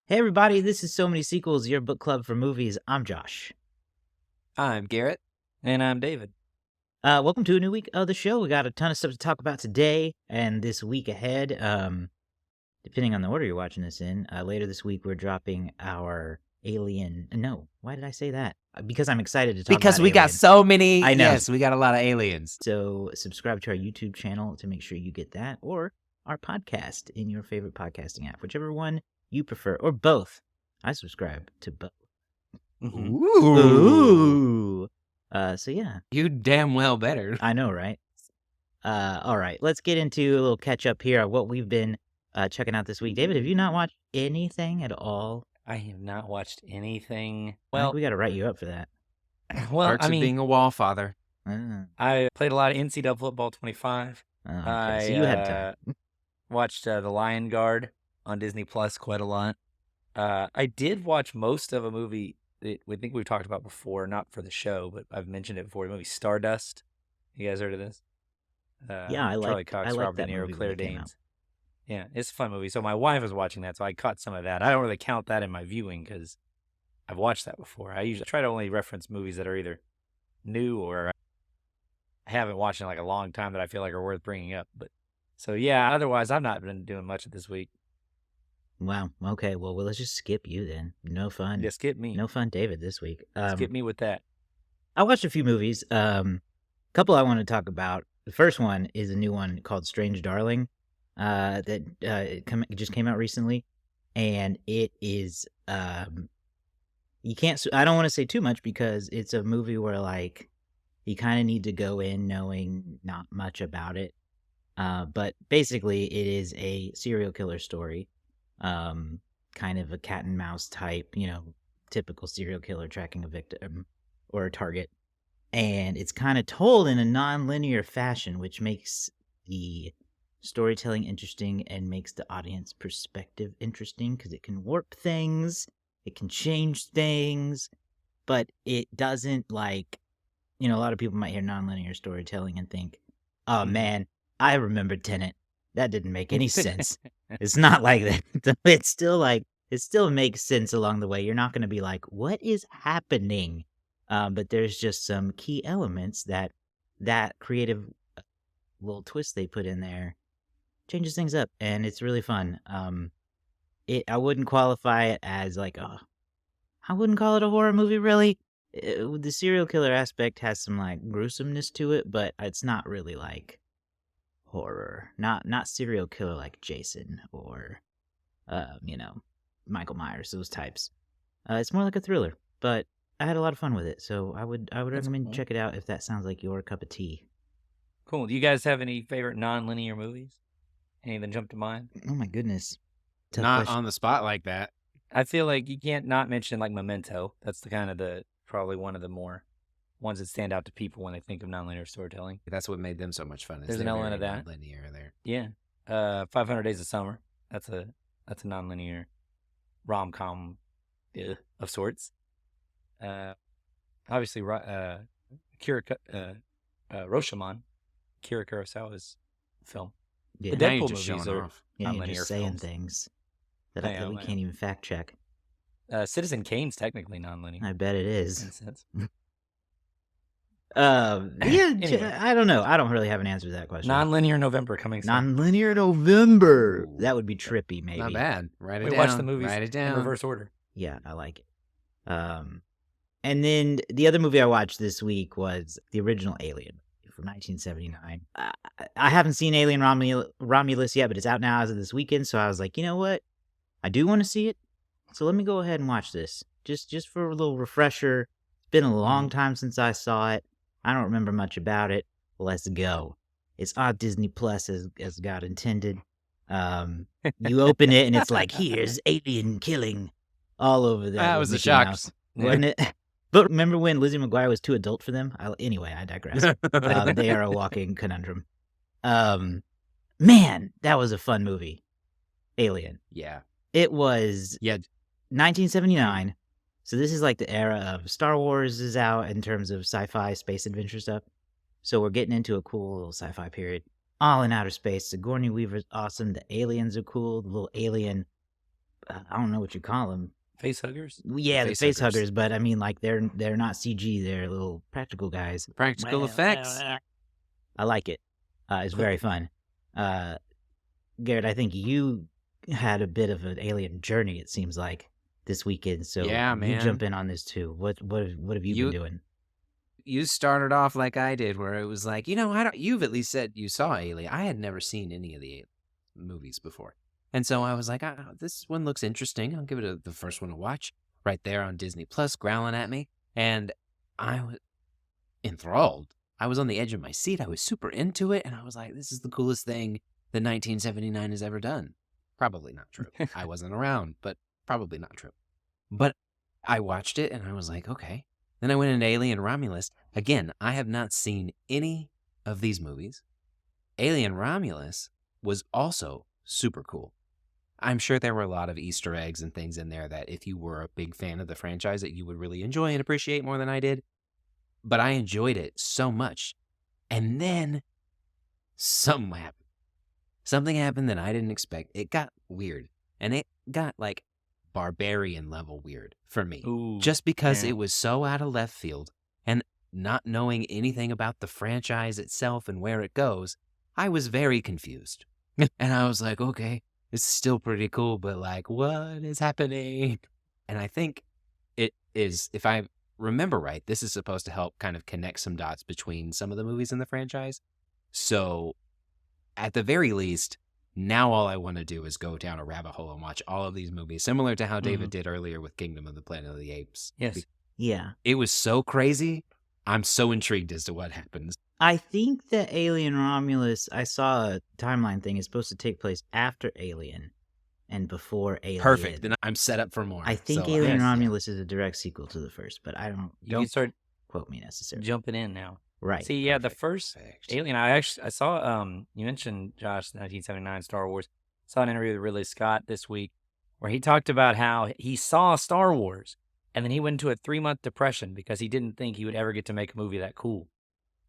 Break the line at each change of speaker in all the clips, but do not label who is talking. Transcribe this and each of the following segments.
Hey everybody, this is So Many Sequels, your book club for movies. I'm Josh.
I'm Garrett.
And I'm David.
Welcome to a new week of the show. We got a ton of stuff to talk about today and this week ahead. Depending on the order you're watching this in, later this week we're dropping our Alien. No, why did I say that? Because I'm excited to talk
Because
about
we got
Alien.
so many.
I know.
Yes, we got a lot of aliens.
So subscribe to our YouTube channel to make sure you get that, or our podcast in your favorite podcasting app, whichever one you prefer, or both. I subscribe to both.
Mm-hmm.
Ooh. So yeah.
You damn well better.
I know, right? All right, let's get into a little catch up here of what we've been checking out this week. David, have you not watched anything at all?
I have not watched anything.
I think
Well,
we got to write you up for that.
Perks of being a wallfather.
I played a lot of NCAA Football 25.
Okay, so you had time.
Watched The Lion Guard on Disney Plus quite a lot. I did watch most of a movie that we think we've talked about before, not for the show, but I've mentioned it before. The movie Stardust. You guys heard of this?
Yeah,
Charlie Cox, Robert
that
De Niro,
movie
Claire
when it came out.
Danes. Yeah, it's a fun movie. So my wife was watching that, so I caught some of that. I don't really count that in my viewing because I've watched that before. I usually try to only reference movies that are either new or I haven't watched in like a long time that I feel like are worth bringing up. But so yeah, otherwise I've not been doing much this week.
Wow. Okay. Well, let's just skip you then. No fun.
Just skip me.
No fun, David, this week.
Skip me with that.
I watched a few movies. Couple I want to talk about. The first one is a new one called Strange Darling. That it just came out recently, and it is you can't. I don't want to say too much because it's a movie where like you kind of need to go in knowing not much about it. But basically, it is a serial killer story, kind of a cat and mouse type, typical serial killer tracking a victim or a target. And it's kind of told in a non-linear fashion, which makes the storytelling interesting and makes the audience perspective interesting because it can warp things, it can change things, but it doesn't like, a lot of people might hear non-linear storytelling and think, oh man, I remember Tenet. That didn't make any sense. It's not like that. It's still like, it still makes sense along the way. You're not going to be like, what is happening? But there's just some key elements that creative little twist they put in there changes things up, and it's really fun. I wouldn't qualify it as like, I wouldn't call it a horror movie, really. The serial killer aspect has some like gruesomeness to it, but it's not really like horror. Not serial killer like Jason or, Michael Myers, those types. It's more like a thriller, but I had a lot of fun with it, so I would recommend you check it out if that sounds like your cup of tea.
Cool. Do you guys have any favorite non-linear movies? Any that jump to mind?
Oh my goodness. Tough
Not
question.
on the spot like that.
I feel like you can't not mention like Memento. That's probably one of the more ones that stand out to people when they think of non-linear storytelling.
That's what made them so much fun.
There's an element of that.
Linear there.
Yeah. 500 Days of Summer. That's a non-linear rom-com of sorts. Obviously, Rashomon, Kira Kurosawa's film.
Yeah.
The
Now you're
Deadpool
just
movies
showing
are
off.
Yeah, you're
non-linear
just saying
films.
things that
I am,
we
I
can't even fact check.
Citizen Kane's technically non-linear.
I bet it
In a
is.
sense.
Anyway. I don't know. I don't really have an answer to that question.
Non-linear November coming soon.
Non-linear November.
Ooh.
That would be trippy, maybe.
Not bad. Write it
We
down.
watch the movies
Write it
in
down.
reverse order.
Yeah, I like it. And then the other movie I watched this week was the original Alien from 1979. I haven't seen Alien Romulus yet, but it's out now as of this weekend. So I was like, you know what? I do want to see it. So let me go ahead and watch this. Just for a little refresher. It's been a long time since I saw it. I don't remember much about it. Let's go. It's on Disney Plus as God intended. You open it and it's like, here's alien killing all over
That was a
Mickey
shock.
Mouse, wasn't it? But remember when Lizzie McGuire was too adult for them? Anyway, I digress. They are a walking conundrum. Man, that was a fun movie. Alien.
Yeah.
It was
Yeah.
1979. So this is like the era of Star Wars is out in terms of sci-fi space adventure stuff. So we're getting into a cool little sci-fi period. All in outer space. Sigourney Weaver's awesome. The aliens are cool. The little alien I don't know what you call them.
Face huggers?
Yeah, the face huggers, but I mean, like, they're not CG, they're little practical guys.
Practical effects.
I like it. It's very fun. Garrett, I think you had a bit of an alien journey, it seems like, this weekend, so
Yeah,
you
man.
jump in on this too. What have you been doing?
You started off like I did, where it was like, you've at least said you saw Alien. I had never seen any of the movies before. And so I was like, this one looks interesting. I'll give it the first one to watch. Right there on Disney Plus, growling at me. And I was enthralled. I was on the edge of my seat. I was super into it. And I was like, this is the coolest thing that 1979 has ever done. Probably not true. I wasn't around, but probably not true. But I watched it and I was like, okay. Then I went into Alien Romulus. Again, I have not seen any of these movies. Alien Romulus was also super cool. I'm sure there were a lot of Easter eggs and things in there that if you were a big fan of the franchise that you would really enjoy and appreciate more than I did. But I enjoyed it so much. And then something happened. Something happened that I didn't expect. It got weird. And it got like barbarian level weird for me.
Ooh,
just because it was so out of left field and not knowing anything about the franchise itself and where it goes, I was very confused. And I was like, okay, it's still pretty cool, but like, what is happening? And I think it is, if I remember right, this is supposed to help kind of connect some dots between some of the movies in the franchise. So at the very least, now all I want to do is go down a rabbit hole and watch all of these movies, similar to how David did earlier with Kingdom of the Planet of the Apes.
Yes.
Yeah.
It was so crazy. I'm so intrigued as to what happens.
I think that Alien Romulus, I saw a timeline thing, is supposed to take place after Alien and before Alien.
Perfect. Then I'm set up for more.
I think Alien Romulus is a direct sequel to the first, but don't
start
quote me necessarily.
jumping in now.
Right.
See, yeah, the first Alien, I saw, you mentioned, Josh, 1979 Star Wars. I saw an interview with Ridley Scott this week where he talked about how he saw Star Wars and then he went into a 3-month depression because he didn't think he would ever get to make a movie that cool.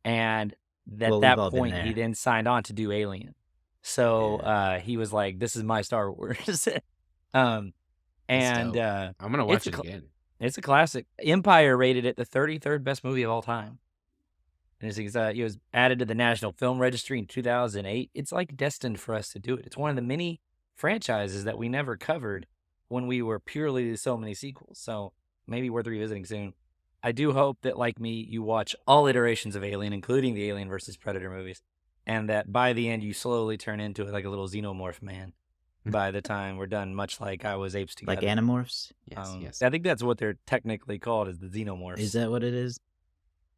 And at that point, he then signed on to do Alien. So he was like, this is my Star Wars. I'm going
to watch it again.
It's a classic. Empire rated it the 33rd best movie of all time. And it was added to the National Film Registry in 2008. It's like destined for us to do it. It's one of the many franchises that we never covered when we were purely so many sequels. So maybe worth revisiting soon. I do hope that, like me, you watch all iterations of Alien, including the Alien versus Predator movies, and that by the end you slowly turn into like a little xenomorph man by the time we're done, much like I Was Apes Together.
Like Animorphs?
Yes.
I think that's what they're technically called, is the xenomorphs.
Is that what it is?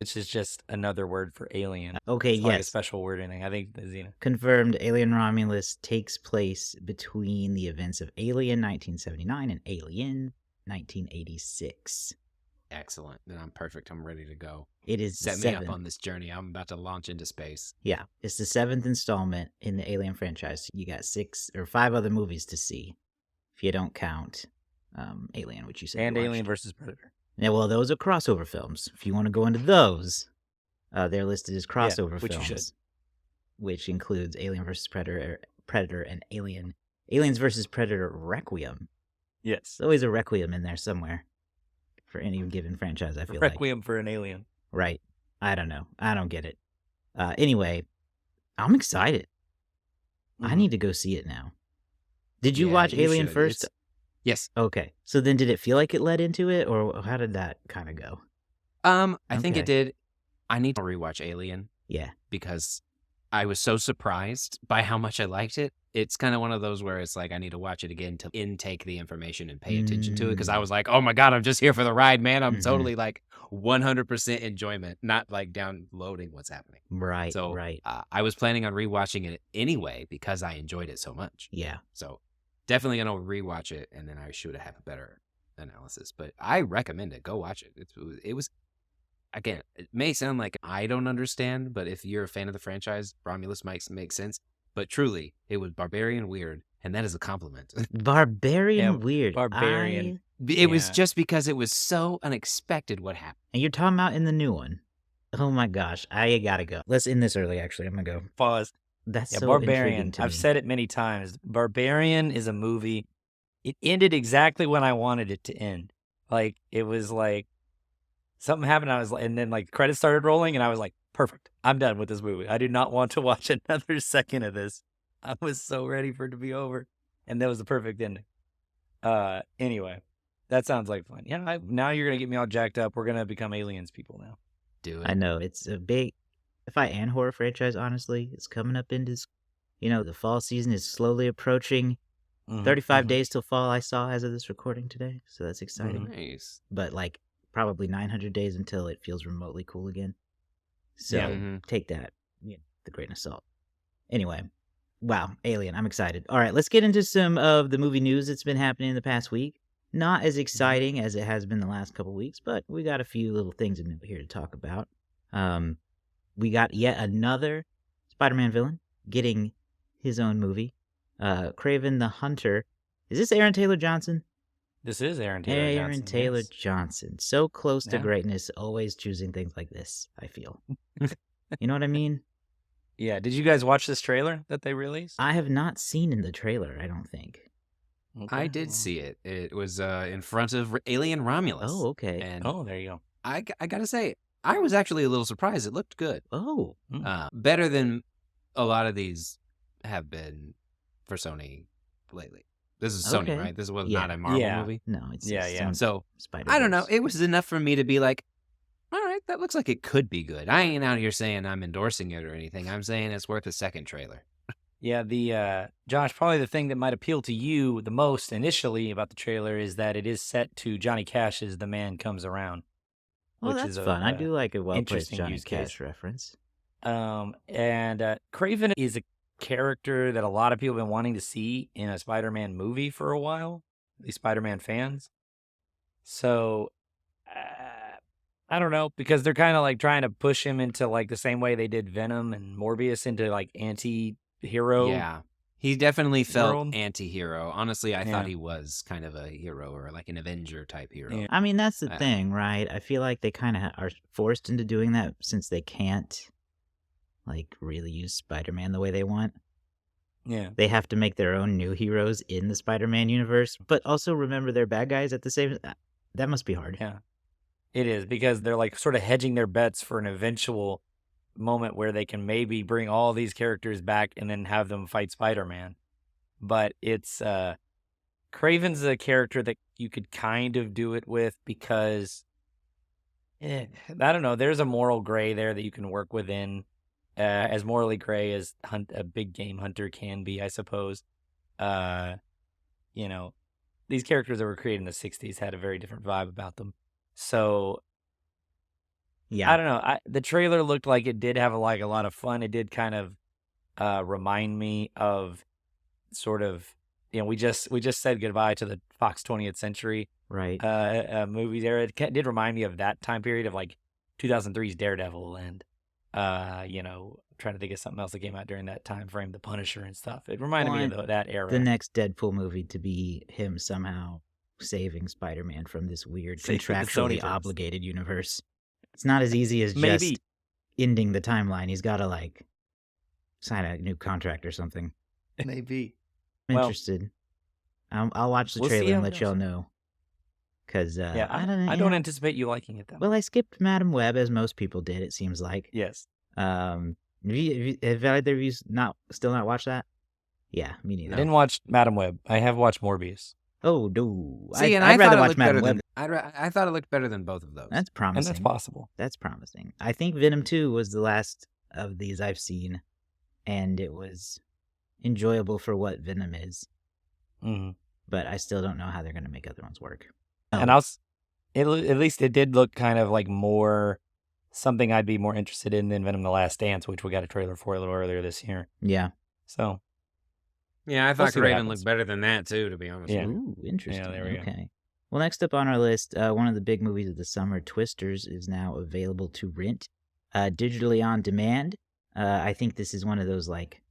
Which is just another word for alien.
Okay,
it's
yes.
like a special word or anything. I think the Xeno.
Confirmed, Alien Romulus takes place between the events of Alien 1979 and Alien 1986.
Excellent. Then I'm perfect. I'm ready to go.
It is
Set me up on this journey. I'm about to launch into space.
Yeah. It's the 7th installment in the Alien franchise. You got 6 or 5 other movies to see, if you don't count Alien, which you said.
And Alien versus Predator.
Yeah, well, those are crossover films. If you want to go into those, they're listed as crossover
which
films,
you should.
Which includes Alien vs. Predator, and Aliens vs. Predator Requiem.
Yes.
There's always a Requiem in there somewhere for any given franchise, I feel
Requiem for an alien.
Right. I don't know. I don't get it. Anyway, I'm excited. I need to go see it now. Did you watch Alien first?
Yes.
Okay. So then did it feel like it led into it, or how did that kind of go?
I think it did. I need to rewatch Alien.
Yeah.
Because I was so surprised by how much I liked it. It's kind of one of those where it's like I need to watch it again to intake the information and pay attention to it. Because I was like, oh my God, I'm just here for the ride, man. I'm totally like 100% enjoyment, not like downloading what's happening.
Right.
So
right.
I was planning on rewatching it anyway because I enjoyed it so much.
Yeah.
So definitely going to rewatch it, and then I should have a better analysis. But I recommend it. Go watch it. It was, again, it may sound like I don't understand, but if you're a fan of the franchise, Romulus might make sense. But truly, it was barbarian weird, and that is a compliment.
Barbarian weird.
Barbarian.
It was just because it was so unexpected what happened.
And you're talking about in the new one. Oh my gosh, I gotta go. Let's end this early, actually. I'm gonna go.
Pause.
That's so
Barbarian.
intriguing to me.
I've said it many times. Barbarian is a movie it ended exactly when I wanted it to end. Like, it was like something happened. And then like credits started rolling, and I was like, perfect. I'm done with this movie. I do not want to watch another second of this. I was so ready for it to be over, and that was the perfect ending. Anyway, that sounds like fun. Yeah, now you're gonna get me all jacked up. We're gonna become aliens people now.
Do
I
it.
know it's a big sci-fi and horror franchise. Honestly, it's coming up into the fall season is slowly approaching. 35 days till fall. I saw as of this recording today, so that's exciting.
Nice.
But like probably 900 days until it feels remotely cool again. So
Yeah.
take that with a grain of salt. Anyway, wow, Alien. I'm excited. All right, let's get into some of the movie news that's been happening in the past week. Not as exciting as it has been the last couple weeks, but we got a few little things in here to talk about. We got yet another Spider-Man villain getting his own movie. Kraven the Hunter. Is this Aaron Taylor Johnson?
This is Aaron Taylor Johnson.
Aaron Taylor
yes.
Johnson. So close to
Yeah.
greatness, always choosing things like this, I feel. You know what I mean?
Yeah. Did you guys watch this trailer that they released?
I have not seen in the trailer, I don't think.
I did see it. It was in front of Alien Romulus.
Oh, okay.
And
there you go.
I gotta say, I was actually a little surprised. It looked good.
Oh.
Better than a lot of these have been for Sony lately. This is Sony,
Okay.
right? This was
Yeah.
not a Marvel
Yeah.
movie.
No, it's
Yeah,
its
yeah.
own
So
Spider-Verse.
I don't know. It was enough for me to be like, all right, that looks like it could be good. I ain't out here saying I'm endorsing it or anything. I'm saying it's worth a second trailer.
Yeah, Josh, probably the thing that might appeal to you the most initially about the trailer is that it is set to Johnny Cash's "The Man Comes Around."
Well,
which
that's
is
fun. I do like a well-placed
interesting
Johnny
use case.
Cash reference.
And Kraven is a character that a lot of people have been wanting to see in a Spider-Man movie for a while, at least Spider-Man fans. So, I don't know, because they're kind of like trying to push him into like the same way they did Venom and Morbius into like anti-hero.
Yeah. He definitely felt
world.
anti-hero. Honestly, I
Yeah.
thought he was kind of a hero or like an Avenger type hero.
Yeah.
I mean, that's the thing, right? I feel like they kind of are forced into doing that since they can't, like, really use Spider-Man the way they want.
Yeah.
They have to make their own new heroes in the Spider-Man universe, but also remember they're bad guys at the same. That must be hard.
Yeah. It is, because they're like sort of hedging their bets for an eventual moment where they can maybe bring all these characters back and then have them fight Spider-Man. But it's Kraven's a character that you could kind of do it with because I don't know, there's a moral gray there that you can work within, as morally gray as a big game hunter can be, I suppose. You know, these characters that were created in the 60s had a very different vibe about them. So
Yeah.
I don't know. The trailer looked like it did have a lot of fun. It did kind of remind me of sort of, we just said goodbye to the Fox 20th Century
Right.
movies era. It did remind me of that time period of like 2003's Daredevil and trying to think of something else that came out during that time frame, The Punisher and stuff. It reminded me of that era.
The next Deadpool movie to be him somehow saving Spider-Man from this weird contractually obligated universe. It's not as easy as just ending the timeline. He's got to like sign a new contract or something.
Maybe.
I'm interested. I'll watch the trailer and let y'all know. Because
I don't anticipate you liking it though.
Well, I skipped Madam Web as most people did. It seems like.
Yes.
Have either of you still not watched that? Yeah, me neither.
I didn't watch Madam Web. I have watched Morbius.
Oh, no.
See,
I'd rather watch
Madam
Web.
I thought it looked better than both of those.
That's promising.
And that's possible.
That's promising. I think Venom 2 was the last of these I've seen, and it was enjoyable for what Venom is.
Mm-hmm.
But I still don't know how they're going to make other ones work.
And at least it did look kind of like more something I'd be more interested in than Venom: The Last Dance, which we got a trailer for a little earlier this year.
Yeah.
So.
Yeah, I thought Kraven looked better than that too, to be honest.
Yeah.
Ooh, interesting.
Yeah, there we go.
Well, next up on our list, one of the big movies of the summer, Twisters, is now available to rent digitally on demand. I think this is one of those, like,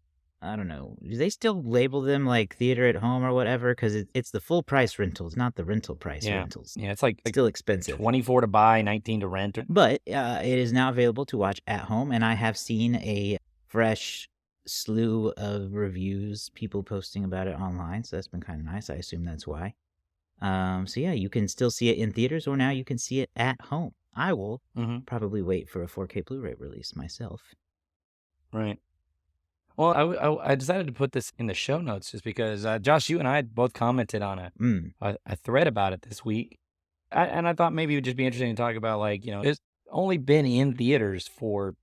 I don't know, do they still label them like theater at home or whatever? Because it's the full price rentals, not the rental price rentals.
Yeah, it's like
still expensive.
24 to buy, 19 to rent.
But it is now available to watch at home, and I have seen a fresh slew of reviews, people posting about it online, so that's been kind of nice. I assume that's why. So yeah, you can still see it in theaters, or now you can see it at home. I will
Mm-hmm.
probably wait for a 4K Blu-ray release myself.
Right. Well, I decided to put this in the show notes just because, Josh, you and I had both commented on
Mm,
a thread about it this week. And I thought maybe it would just be interesting to talk about, like, it's only been in theaters for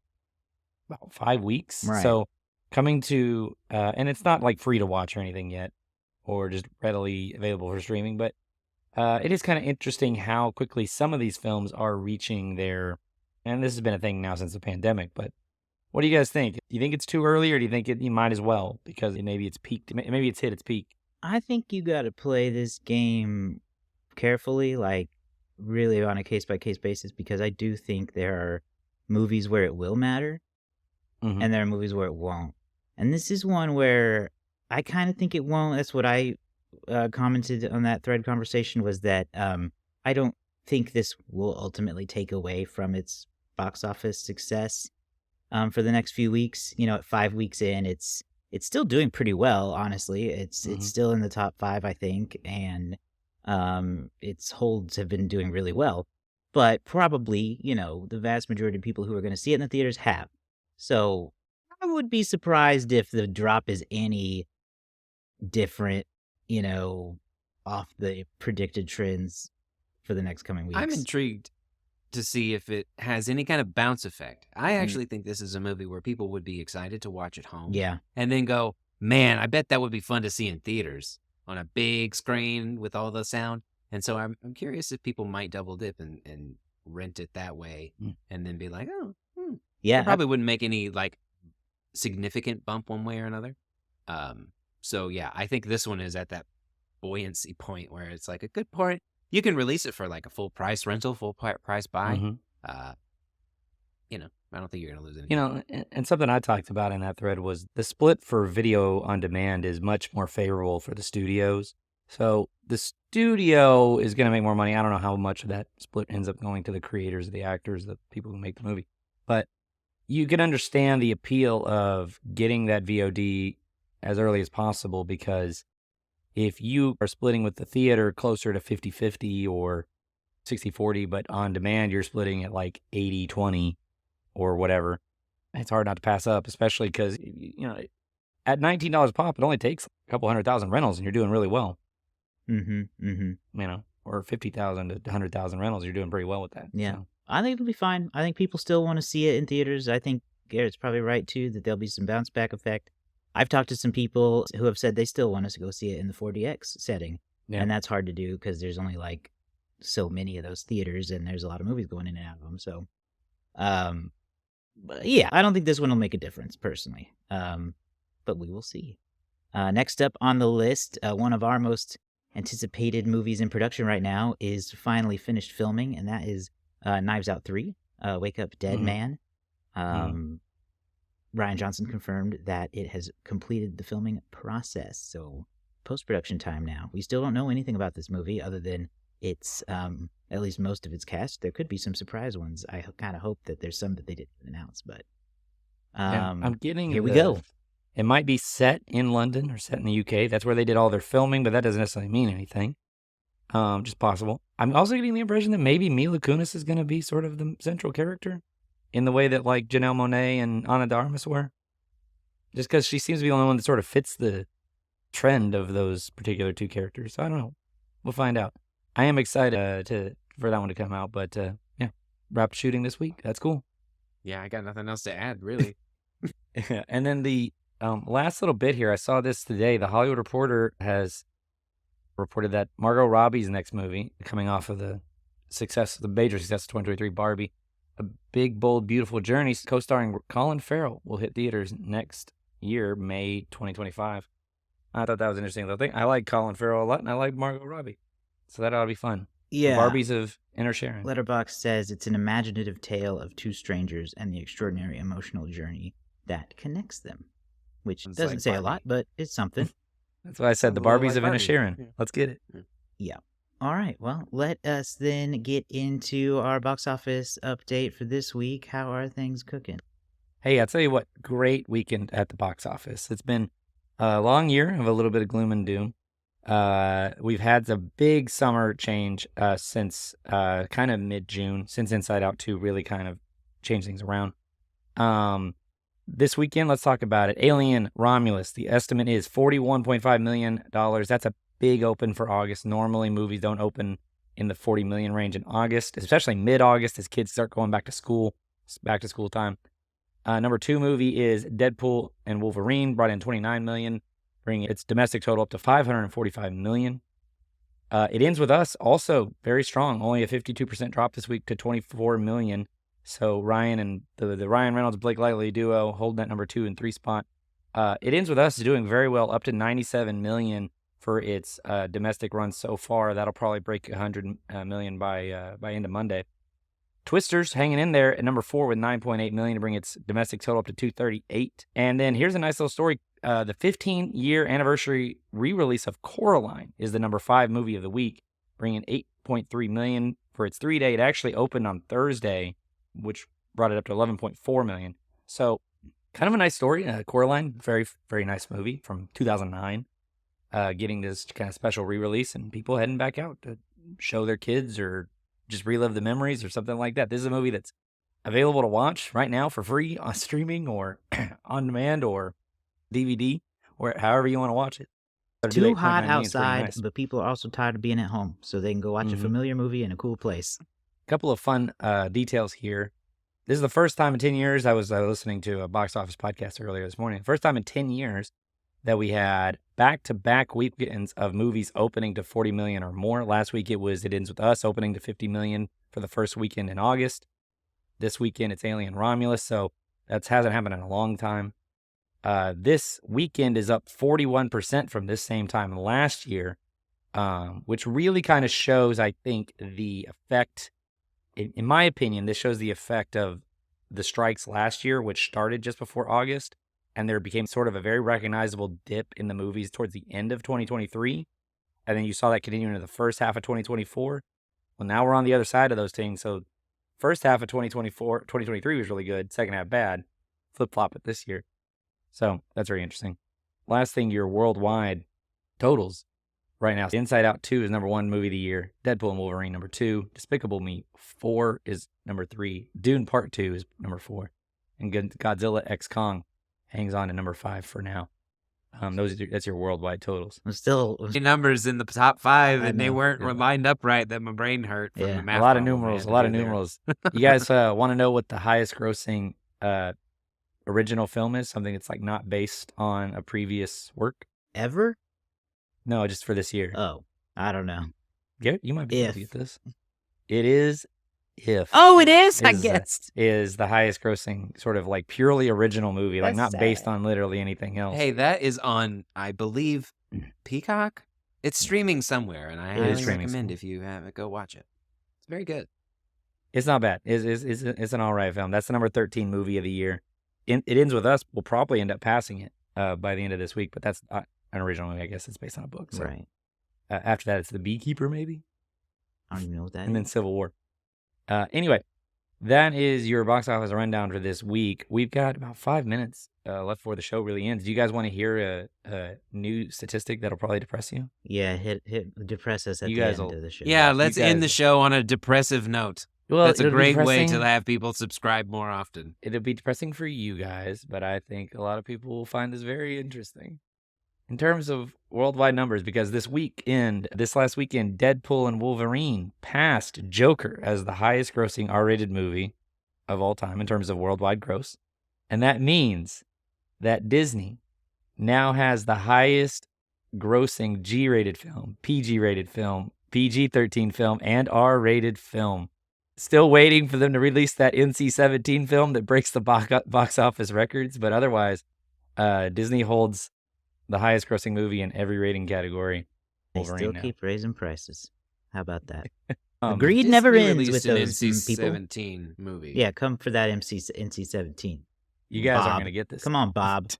about 5 weeks.
right.
So coming to, and it's not like free to watch or anything yet, or just readily available for streaming, but it is kind of interesting how quickly some of these films are reaching their, and this has been a thing now since the pandemic, but what do you guys think? Do you think it's too early, or do you think you might as well because maybe it's peaked, maybe it's hit its peak?
I think you got to play this game carefully, like really on a case-by-case basis, because I do think there are movies where it will matter,
Mm-hmm.
and there are movies where it won't. And this is one where I kind of think it won't. That's what I commented on that thread conversation, was that I don't think this will ultimately take away from its box office success for the next few weeks. At 5 weeks in, it's still doing pretty well. Honestly, it's
Mhm.
still in the top 5, I think, and its holds have been doing really well. But probably, the vast majority of people who are going to see it in the theaters have. So I would be surprised if the drop is any different, you know, off the predicted trends for the next coming
I'm
weeks.
intrigued to see if it has any kind of bounce effect. I
Mm.
actually think this is a movie where people would be excited to watch at home
Yeah.
and then go, man, I bet that would be fun to see in theaters on a big screen with all the sound. And so I'm curious if people might double dip and rent it that way
Mm.
and then be like, oh,
Yeah.
it probably wouldn't make any like significant bump one way or another. So yeah, I think this one is at that buoyancy point where it's like a good point. You can release it for like a full price rental, full price buy.
Mhm.
Uh, I don't think you're gonna lose anything.
And something I talked about in that thread was the split for video on demand is much more favorable for the studios. So the studio is going to make more money. I don't know how much of that split ends up going to the creators, the actors, the people who make the movie. But you can understand the appeal of getting that VOD as early as possible, because if you are splitting with the theater closer to 50-50 or 60-40, but on demand you're splitting at like 80-20 or whatever, it's hard not to pass up, especially because, at $19 pop, it only takes a couple 100,000 rentals and you're doing really well, or 50,000 to 100,000 rentals. You're doing pretty well with that.
Yeah.
So.
I think it'll be fine. I think people still want to see it in theaters. I think Garrett's probably right, too, that there'll be some bounce back effect. I've talked to some people who have said they still want us to go see it in the 4DX setting.
Yeah.
And that's hard to do because there's only like so many of those theaters and there's a lot of movies going in and out of them. So, but yeah, I don't think this one will make a difference personally. But we will see. Next up on the list, one of our most anticipated movies in production right now is finally finished filming, and that is Knives Out 3, Wake Up Dead
Mhm.
Man. Ryan Johnson confirmed that it has completed the filming process, so post-production time now. We still don't know anything about this movie other than it's, at least most of its cast. There could be some surprise ones. I kind of hope that there's some that they didn't announce, but
I'm getting
here we go.
It might be set in London or set in the UK. That's where they did all their filming, but that doesn't necessarily mean anything. Just possible. I'm also getting the impression that maybe Mila Kunis is going to be sort of the central character in the way that like Janelle Monáe and Ana de Armas were. Just because she seems to be the only one that sort of fits the trend of those particular two characters. So I don't know. We'll find out. I am excited for that one to come out, but yeah, wrapped shooting this week. That's cool.
Yeah, I got nothing else to add, really.
And then the last little bit here, I saw this today. The Hollywood Reporter has reported that Margot Robbie's next movie, coming off of the major success of 2023 Barbie, A Big, Bold, Beautiful Journey, co-starring Colin Farrell, will hit theaters next year, May 2025. I thought that was an interesting little thing. I like Colin Farrell a lot, and I like Margot Robbie. So that ought to be fun.
Yeah.
The Barbies of Inner Sharon.
Letterboxd says it's an imaginative tale of two strangers and the extraordinary emotional journey that connects them, which
It's
doesn't
like
say a
Barbie.
lot, but it's something.
That's why I said
Sounds
the
a little
Barbies
like
of Inner
Barbie.
Sharon.
Yeah.
Let's get it.
Yeah. All right. Well, let us then get into our box office update for this week. How are things cooking?
Hey, I'll tell you what, great weekend at the box office. It's been a long year of a little bit of gloom and doom. We've had a big summer change since kind of mid-June, since Inside Out 2 really kind of changed things around. This weekend, let's talk about it. Alien Romulus, the estimate is $41.5 million. That's a big open for August. Normally, movies don't open in the 40 million range in August, especially mid-August as kids start going back to school. It's back to school time. Number 2 movie is Deadpool and Wolverine, brought in $29 million, bringing its domestic total up to $545 million. It Ends With Us, also very strong, only a 52% drop this week to $24 million. So Ryan and the Ryan Reynolds-Blake Lively duo hold that number 2 and 3 spot. It Ends With Us is doing very well, up to $97 million for its domestic run so far. That'll probably break $100 million by end of Monday. Twisters hanging in there at number 4 with $9.8 million to bring its domestic total up to $238. And then here's a nice little story. The 15-year anniversary re-release of Coraline is the number 5 movie of the week, bringing $8.3 million for its 3-day. It actually opened on Thursday, which brought it up to $11.4 million. So kind of a nice story. Coraline, very, very nice movie from 2009, getting this kind of special re-release and people heading back out to show their kids or just relive the memories or something like that. This is a movie that's available to watch right now for free on streaming or on demand or DVD or however you want to watch it.
Too hot outside, but people are also tired of being at home, so they can go watch a familiar movie in a cool place.
Couple of fun details here. This is the first time in 10 years, I was listening to a box office podcast earlier this morning, first time in 10 years that we had back-to-back weekends of movies opening to 40 million or more. Last week it was It Ends With Us opening to 50 million for the first weekend in August. This weekend it's Alien Romulus, so that hasn't happened in a long time. This weekend is up 41% from this same time last year, which really kind of shows, I think, the effect, in my opinion, this shows the effect of the strikes last year, which started just before August. And there became sort of a very recognizable dip in the movies towards the end of 2023. And then you saw that continue into the first half of 2024. Well, now we're on the other side of those things. So first half of 2023 was really good. Second half bad. Flip-flop it this year. So that's very interesting. Last thing, your worldwide totals right now. Inside Out 2 is number 1 movie of the year. Deadpool and Wolverine, number 2. Despicable Me 4 is number 3. Dune Part 2 is number 4. And Godzilla X Kong hangs on to number 5 for now. That's your worldwide totals.
Still
numbers in the top 5, and they weren't lined up right. That my brain hurt. From the math
a lot of numerals. You guys want to know what the highest grossing original film is? Something that's like not based on a previous work
ever?
No, just for this year.
Oh, I don't know.
Garrett, you might be able to get this. It is If.
Oh, it is? I guessed.
Is the highest grossing sort of like purely original movie, like not based on literally anything else.
Hey, that is on, I believe, Peacock? It's streaming somewhere, and I highly recommend if you have it, go watch it. It's very good.
It's not bad. It's an all right film. That's the number 13 movie of the year. It Ends With Us. We'll probably end up passing it by the end of this week, but that's an original movie. I guess it's based on a book. So.
Right.
After that, it's The Beekeeper, maybe?
I don't even know what that is.
And then Civil War. Anyway, that is your box office rundown for this week. We've got about 5 minutes left before the show really ends. Do you guys want to hear a new statistic that'll probably depress you?
Yeah, depress us at the end of the show.
Yeah, let's end the show on a depressive note. Well, that's a great way to have people subscribe more often.
It'll be depressing for you guys, but I think a lot of people will find this very interesting. In terms of worldwide numbers, because this last weekend, Deadpool and Wolverine passed Joker as the highest grossing R-rated movie of all time in terms of worldwide gross. And that means that Disney now has the highest grossing G-rated film, PG-rated film, PG-13 film, and R-rated film. Still waiting for them to release that NC-17 film that breaks the box office records, but otherwise, Disney holds the highest grossing movie in every rating category.
They still keep raising prices. How about that?
Greed
Disney
never ends
with
an
those
NC-17 movie.
Yeah, come for that NC-17.
You guys aren't going to get this.
Come on, Bob.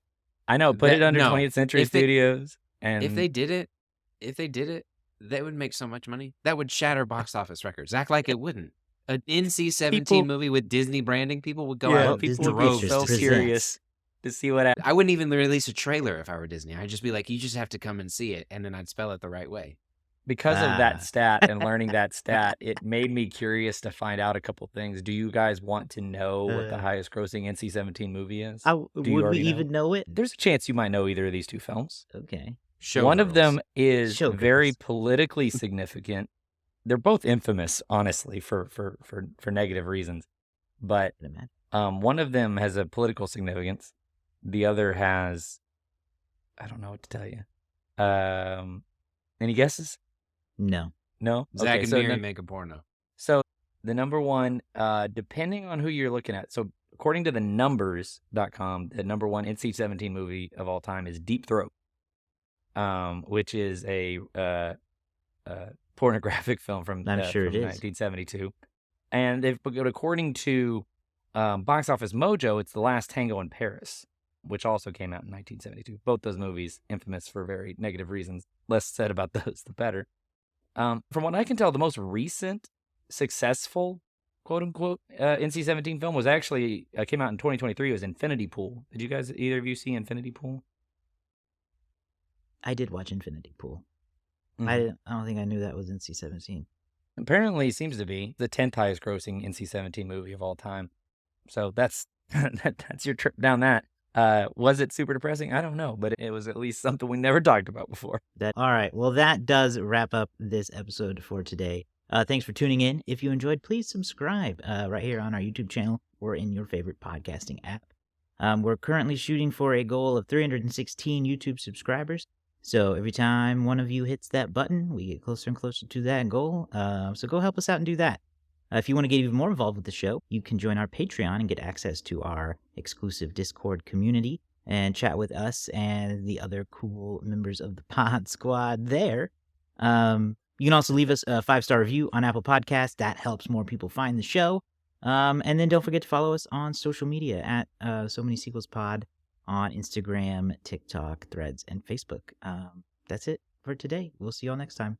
I know. Put it under 20th Century Studios. And
if they did it, they would make so much money. That would shatter box office records. Act like it wouldn't. An NC-17
People-
movie with Disney branding, people would go
Yeah,
out
Well,
and
Disney
people would be
Pictures
so
presents.
curious to see what
I wouldn't even release a trailer if I were Disney. I'd just be like, you just have to come and see it, and then I'd spell it the right way.
Because of that
Ah.
stat and learning that stat, it made me curious to find out a couple things. Do you guys want to know what the highest grossing NC-17 movie is? Do you
Would we
already know?
even know it?
There's a chance you might know either of these two films.
Okay.
One of
Showgirls.
them is
Showgirls.
very politically significant. They're both infamous, honestly, for negative reasons. But
I'd imagine.
one of them has a political significance. The other has, I don't know what to tell you. Any guesses?
No.
No?
Zack and
so
Miri
then-
make a porno.
So the number one, depending on who you're looking at. So according to the numbers.com, the number one NC-17 movie of all time is Deep Throat, which is a pornographic film from,
I'm sure
from
it is.
1972. And but according to Box Office Mojo, it's The Last Tango in Paris, which also came out in 1972. Both those movies infamous for very negative reasons. Less said about those, the better. From what I can tell, the most recent successful, quote unquote, NC-17 film was actually came out in 2023. It was Infinity Pool. Did you guys, either of you, see Infinity Pool?
I did watch Infinity Pool.
Mhm.
I don't think I knew that was NC-17.
Apparently, it seems to be the 10th highest grossing NC-17 movie of all time. So that's that's your trip down that. Was it super depressing? I don't know, but it was at least something we never talked about before.
All right. Well, that does wrap up this episode for today. Thanks for tuning in. If you enjoyed, please subscribe right here on our YouTube channel or in your favorite podcasting app. We're currently shooting for a goal of 316 YouTube subscribers. So every time one of you hits that button, we get closer and closer to that goal. So go help us out and do that. If you want to get even more involved with the show, you can join our Patreon and get access to our exclusive Discord community and chat with us and the other cool members of the Pod Squad there. You can also leave us a 5-star review on Apple Podcasts. That helps more people find the show. And then don't forget to follow us on social media at So Many Sequels Pod on Instagram, TikTok, Threads, and Facebook. That's it for today. We'll see you all next time.